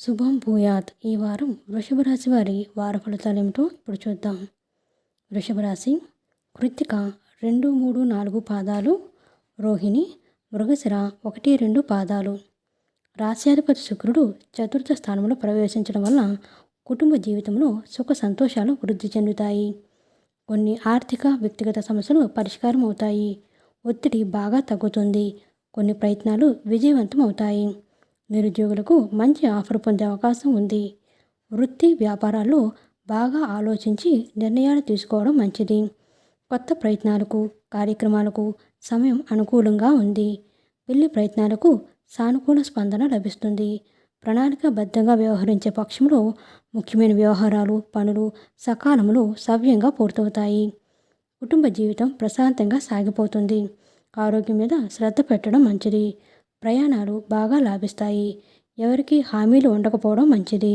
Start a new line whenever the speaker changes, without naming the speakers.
శుభం భూయాత్. ఈ వారం వృషభ రాశి వారి వార ఫలితాలు ఏమిటో ఇప్పుడు చూద్దాం. వృషభ రాశి కృత్తిక 2, 3, 4 పాదాలు, రోహిణి, మృగశిర 1, 2 పాదాలు. రాశ్యాధిపతి శుక్రుడు చతుర్థ స్థానంలో ప్రవేశించడం వల్ల కుటుంబ జీవితంలో సుఖ సంతోషాలు వృద్ధి చెందుతాయి. కొన్ని ఆర్థిక వ్యక్తిగత సమస్యలు పరిష్కారం అవుతాయి. ఒత్తిడి బాగా తగ్గుతుంది. కొన్ని ప్రయత్నాలు విజయవంతం అవుతాయి. నిరుద్యోగులకు మంచి ఆఫర్ పొందే అవకాశం ఉంది. వృత్తి వ్యాపారాల్లో బాగా ఆలోచించి నిర్ణయాలు తీసుకోవడం మంచిది. కొత్త ప్రయత్నాలకు కార్యక్రమాలకు సమయం అనుకూలంగా ఉంది. పెళ్లి ప్రయత్నాలకు సానుకూల స్పందన లభిస్తుంది. ప్రణాళికాబద్ధంగా వ్యవహరించే పక్షంలో ముఖ్యమైన వ్యవహారాలు పనులు సకాలంలో సవ్యంగా పూర్తవుతాయి. కుటుంబ జీవితం ప్రశాంతంగా సాగిపోతుంది. ఆరోగ్యం మీద శ్రద్ధ పెట్టడం మంచిది. ప్రయాణాలు బాగా లాభిస్తాయి. ఎవరికీ హామీలు ఉండకపోవడం మంచిది.